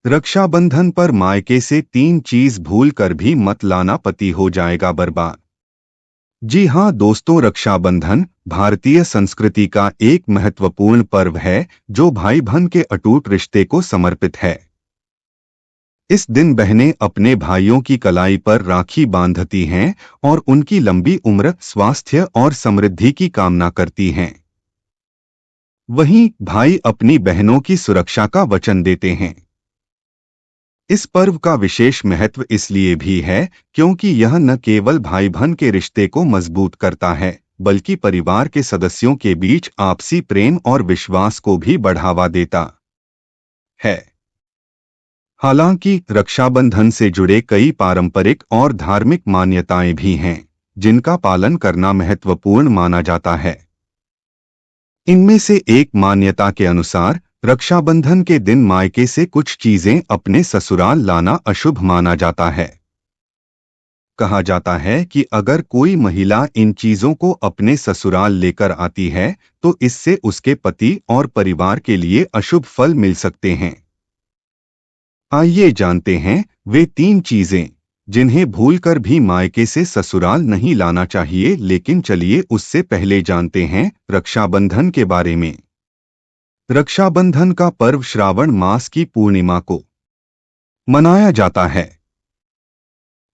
रक्षाबंधन पर मायके से 3 चीज भूल कर भी मत लाना, पति हो जाएगा बर्बाद। जी हाँ दोस्तों, रक्षाबंधन भारतीय संस्कृति का एक महत्वपूर्ण पर्व है जो भाई बहन के अटूट रिश्ते को समर्पित है। इस दिन बहनें अपने भाइयों की कलाई पर राखी बांधती हैं और उनकी लंबी उम्र, स्वास्थ्य और समृद्धि की कामना करती हैं। वहीं भाई अपनी बहनों की सुरक्षा का वचन देते हैं। इस पर्व का विशेष महत्व इसलिए भी है क्योंकि यह न केवल भाई बहन के रिश्ते को मजबूत करता है, बल्कि परिवार के सदस्यों के बीच आपसी प्रेम और विश्वास को भी बढ़ावा देता है। हालांकि रक्षाबंधन से जुड़े कई पारंपरिक और धार्मिक मान्यताएं भी हैं, जिनका पालन करना महत्वपूर्ण माना जाता है। इनमें से एक मान्यता के अनुसार रक्षाबंधन के दिन मायके से कुछ चीजें अपने ससुराल लाना अशुभ माना जाता है। कहा जाता है कि अगर कोई महिला इन चीजों को अपने ससुराल लेकर आती है तो इससे उसके पति और परिवार के लिए अशुभ फल मिल सकते हैं। आइए जानते हैं वे 3 चीजें जिन्हें भूलकर भी मायके से ससुराल नहीं लाना चाहिए। लेकिन चलिए उससे पहले जानते हैं रक्षाबंधन के बारे में। रक्षाबंधन का पर्व श्रावण मास की पूर्णिमा को मनाया जाता है।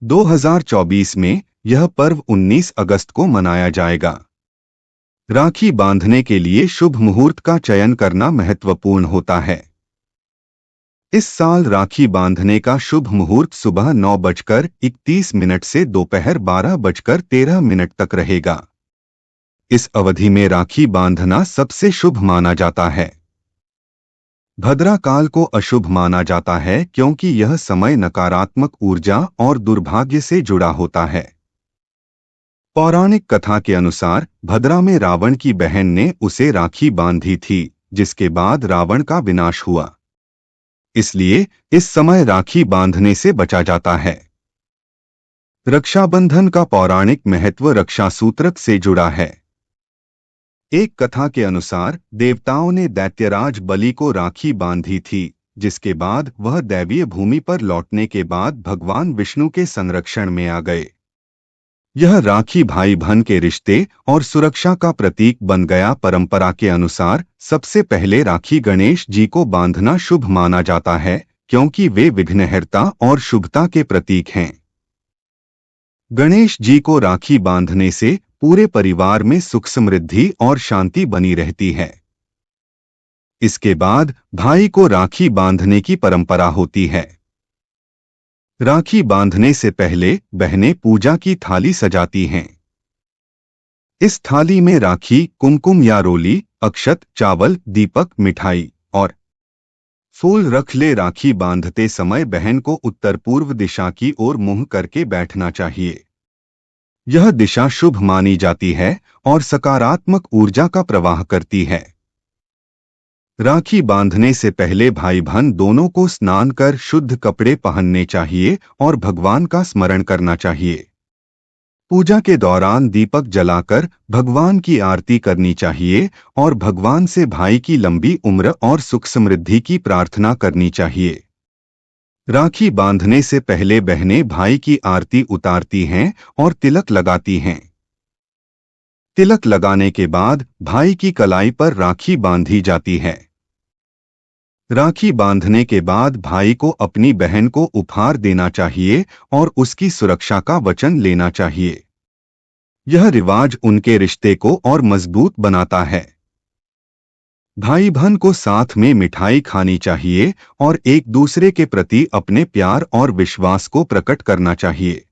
2024 में यह पर्व 19 अगस्त को मनाया जाएगा। राखी बांधने के लिए शुभ मुहूर्त का चयन करना महत्वपूर्ण होता है। इस साल राखी बांधने का शुभ मुहूर्त सुबह 9:31 से दोपहर 12:13 तक रहेगा। इस अवधि में राखी बांधना सबसे शुभ माना जाता है। भद्रा काल को अशुभ माना जाता है क्योंकि यह समय नकारात्मक ऊर्जा और दुर्भाग्य से जुड़ा होता है। पौराणिक कथा के अनुसार भद्रा में रावण की बहन ने उसे राखी बांधी थी, जिसके बाद रावण का विनाश हुआ। इसलिए इस समय राखी बांधने से बचा जाता है। रक्षाबंधन का पौराणिक महत्व रक्षासूत्रक से जुड़ा है। एक कथा के अनुसार देवताओं ने दैत्यराज बलि को राखी बांधी थी, जिसके बाद वह दैवीय भूमि पर लौटने के बाद भगवान विष्णु के संरक्षण में आ गए। यह राखी भाई बहन के रिश्ते और सुरक्षा का प्रतीक बन गया। परंपरा के अनुसार सबसे पहले राखी गणेश जी को बांधना शुभ माना जाता है, क्योंकि वे विघ्नहर्ता और शुभता के प्रतीक हैं। गणेश जी को राखी बांधने से पूरे परिवार में सुख, समृद्धि और शांति बनी रहती है। इसके बाद भाई को राखी बांधने की परंपरा होती है। राखी बांधने से पहले बहनें पूजा की थाली सजाती हैं। इस थाली में राखी, कुमकुम या रोली, अक्षत, चावल, दीपक, मिठाई और फूल रख ले। राखी बांधते समय बहन को उत्तर पूर्व दिशा की ओर मुंह करके बैठना चाहिए। यह दिशा शुभ मानी जाती है और सकारात्मक ऊर्जा का प्रवाह करती है। राखी बांधने से पहले भाई बहन दोनों को स्नान कर शुद्ध कपड़े पहनने चाहिए और भगवान का स्मरण करना चाहिए। पूजा के दौरान दीपक जलाकर भगवान की आरती करनी चाहिए और भगवान से भाई की लंबी उम्र और सुख समृद्धि की प्रार्थना करनी चाहिए। राखी बांधने से पहले बहनें भाई की आरती उतारती हैं और तिलक लगाती हैं। तिलक लगाने के बाद भाई की कलाई पर राखी बांधी जाती है। राखी बांधने के बाद भाई को अपनी बहन को उपहार देना चाहिए और उसकी सुरक्षा का वचन लेना चाहिए। यह रिवाज उनके रिश्ते को और मजबूत बनाता है। भाई बहन को साथ में मिठाई खानी चाहिए और एक दूसरे के प्रति अपने प्यार और विश्वास को प्रकट करना चाहिए।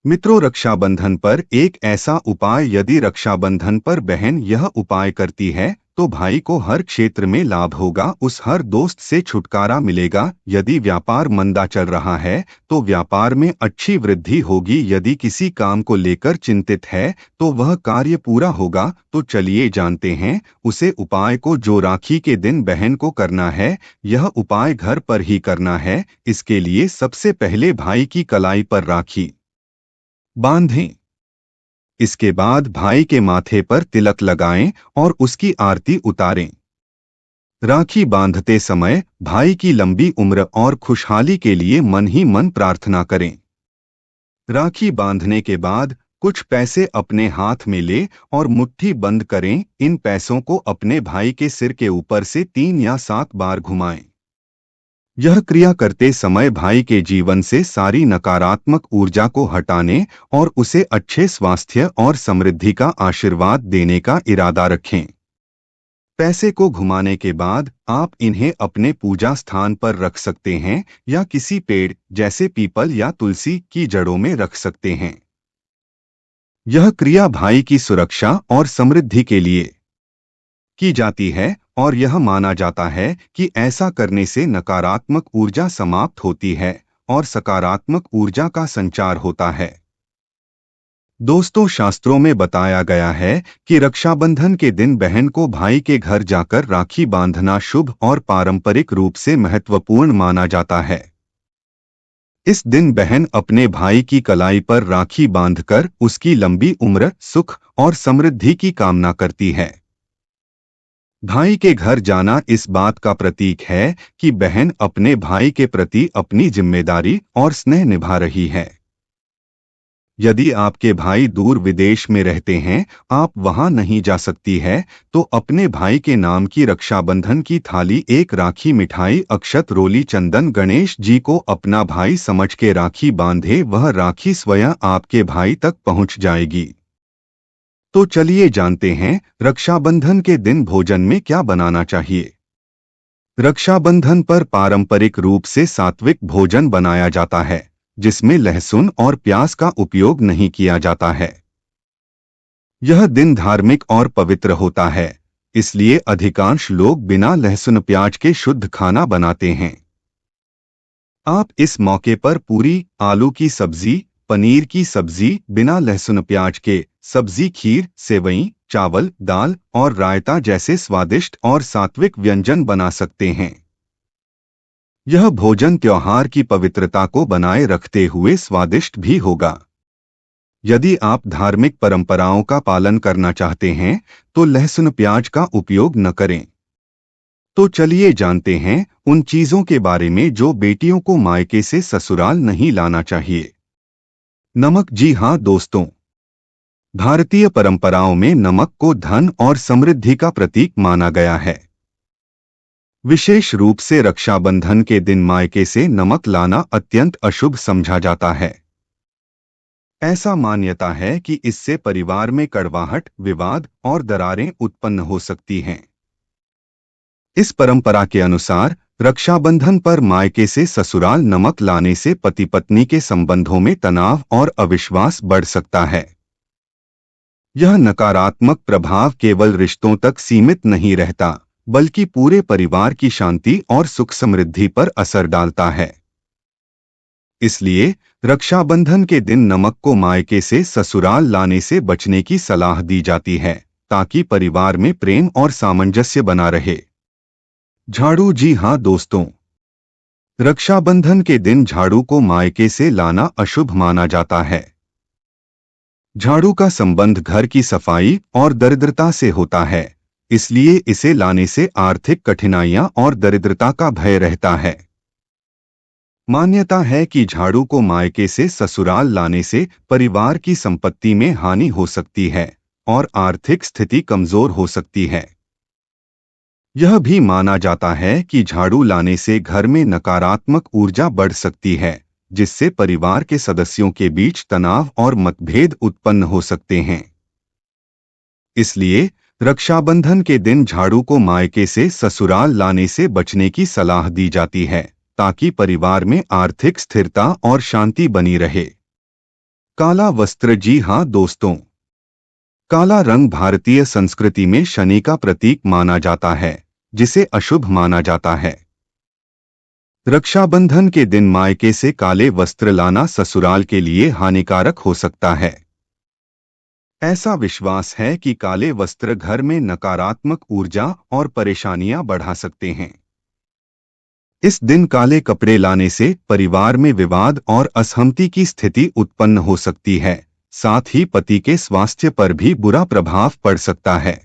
मित्रों, रक्षाबंधन पर एक ऐसा उपाय, यदि रक्षाबंधन पर बहन यह उपाय करती है तो भाई को हर क्षेत्र में लाभ होगा, उस हर दोस्त से छुटकारा मिलेगा। यदि व्यापार मंदा चल रहा है तो व्यापार में अच्छी वृद्धि होगी। यदि किसी काम को लेकर चिंतित है तो वह कार्य पूरा होगा। तो चलिए जानते हैं उसे उपाय को, जो राखी के दिन बहन को करना है। यह उपाय घर पर ही करना है। इसके लिए सबसे पहले भाई की कलाई पर राखी बांधें। इसके बाद भाई के माथे पर तिलक लगाएं और उसकी आरती उतारें। राखी बांधते समय भाई की लंबी उम्र और खुशहाली के लिए मन ही मन प्रार्थना करें। राखी बांधने के बाद कुछ पैसे अपने हाथ में ले और मुट्ठी बंद करें। इन पैसों को अपने भाई के सिर के ऊपर से 3 या 7 बार घुमाएं। यह क्रिया करते समय भाई के जीवन से सारी नकारात्मक ऊर्जा को हटाने और उसे अच्छे स्वास्थ्य और समृद्धि का आशीर्वाद देने का इरादा रखें। पैसे को घुमाने के बाद आप इन्हें अपने पूजा स्थान पर रख सकते हैं या किसी पेड़ जैसे पीपल या तुलसी की जड़ों में रख सकते हैं। यह क्रिया भाई की सुरक्षा और समृद्धि के लिए की जाती है और यह माना जाता है कि ऐसा करने से नकारात्मक ऊर्जा समाप्त होती है और सकारात्मक ऊर्जा का संचार होता है। दोस्तों, शास्त्रों में बताया गया है कि रक्षाबंधन के दिन बहन को भाई के घर जाकर राखी बांधना शुभ और पारंपरिक रूप से महत्वपूर्ण माना जाता है। इस दिन बहन अपने भाई की कलाई पर राखी बांधकर उसकी लंबी उम्र, सुख और समृद्धि की कामना करती है। भाई के घर जाना इस बात का प्रतीक है कि बहन अपने भाई के प्रति अपनी जिम्मेदारी और स्नेह निभा रही है। यदि आपके भाई दूर विदेश में रहते हैं, आप वहां नहीं जा सकती है, तो अपने भाई के नाम की रक्षाबंधन की थाली, एक राखी, मिठाई, अक्षत, रोली, चंदन, गणेश जी को अपना भाई समझ के राखी बांधे। वह राखी स्वयं आपके भाई तक पहुंच जाएगी। तो चलिए जानते हैं रक्षाबंधन के दिन भोजन में क्या बनाना चाहिए। रक्षाबंधन पर पारंपरिक रूप से सात्विक भोजन बनाया जाता है, जिसमें लहसुन और प्याज का उपयोग नहीं किया जाता है। यह दिन धार्मिक और पवित्र होता है, इसलिए अधिकांश लोग बिना लहसुन प्याज के शुद्ध खाना बनाते हैं। आप इस मौके पर पूरी, आलू की सब्जी, पनीर की सब्जी, बिना लहसुन प्याज के सब्जी, खीर, सेवई, चावल, दाल और रायता जैसे स्वादिष्ट और सात्विक व्यंजन बना सकते हैं। यह भोजन त्योहार की पवित्रता को बनाए रखते हुए स्वादिष्ट भी होगा। यदि आप धार्मिक परंपराओं का पालन करना चाहते हैं, तो लहसुन प्याज का उपयोग न करें। तो चलिए जानते हैं उन चीजों के बारे में जो बेटियों को मायके से ससुराल नहीं लाना चाहिए। नमक। जी हाँ दोस्तों, भारतीय परंपराओं में नमक को धन और समृद्धि का प्रतीक माना गया है। विशेष रूप से रक्षाबंधन के दिन मायके से नमक लाना अत्यंत अशुभ समझा जाता है। ऐसा मान्यता है कि इससे परिवार में कड़वाहट, विवाद और दरारें उत्पन्न हो सकती हैं। इस परंपरा के अनुसार रक्षाबंधन पर मायके से ससुराल नमक लाने से पति पत्नी के संबंधों में तनाव और अविश्वास बढ़ सकता है। यह नकारात्मक प्रभाव केवल रिश्तों तक सीमित नहीं रहता, बल्कि पूरे परिवार की शांति और सुख समृद्धि पर असर डालता है। इसलिए रक्षाबंधन के दिन नमक को मायके से ससुराल लाने से बचने की सलाह दी जाती है, ताकि परिवार में प्रेम और सामंजस्य बना रहे। झाड़ू। जी हाँ दोस्तों, रक्षाबंधन के दिन झाड़ू को मायके से लाना अशुभ माना जाता है। झाड़ू का संबंध घर की सफाई और दरिद्रता से होता है, इसलिए इसे लाने से आर्थिक कठिनाइयां और दरिद्रता का भय रहता है। मान्यता है कि झाड़ू को मायके से ससुराल लाने से परिवार की संपत्ति में हानि हो सकती है और आर्थिक स्थिति कमजोर हो सकती है। यह भी माना जाता है कि झाड़ू लाने से घर में नकारात्मक ऊर्जा बढ़ सकती है, जिससे परिवार के सदस्यों के बीच तनाव और मतभेद उत्पन्न हो सकते हैं। इसलिए रक्षाबंधन के दिन झाड़ू को मायके से ससुराल लाने से बचने की सलाह दी जाती है, ताकि परिवार में आर्थिक स्थिरता और शांति बनी रहे। काला वस्त्र। जी हाँ दोस्तों, काला रंग भारतीय संस्कृति में शनि का प्रतीक माना जाता है, जिसे अशुभ माना जाता है। रक्षाबंधन के दिन मायके से काले वस्त्र लाना ससुराल के लिए हानिकारक हो सकता है। ऐसा विश्वास है कि काले वस्त्र घर में नकारात्मक ऊर्जा और परेशानियां बढ़ा सकते हैं। इस दिन काले कपड़े लाने से परिवार में विवाद और असहमति की स्थिति उत्पन्न हो सकती है, साथ ही पति के स्वास्थ्य पर भी बुरा प्रभाव पड़ सकता है।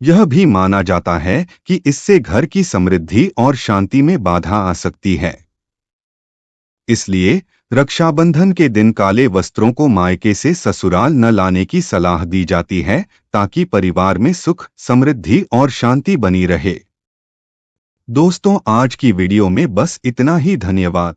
यह भी माना जाता है कि इससे घर की समृद्धि और शांति में बाधा आ सकती है। इसलिए रक्षाबंधन के दिन काले वस्त्रों को मायके से ससुराल न लाने की सलाह दी जाती है, ताकि परिवार में सुख, समृद्धि और शांति बनी रहे। दोस्तों, आज की वीडियो में बस इतना ही। धन्यवाद।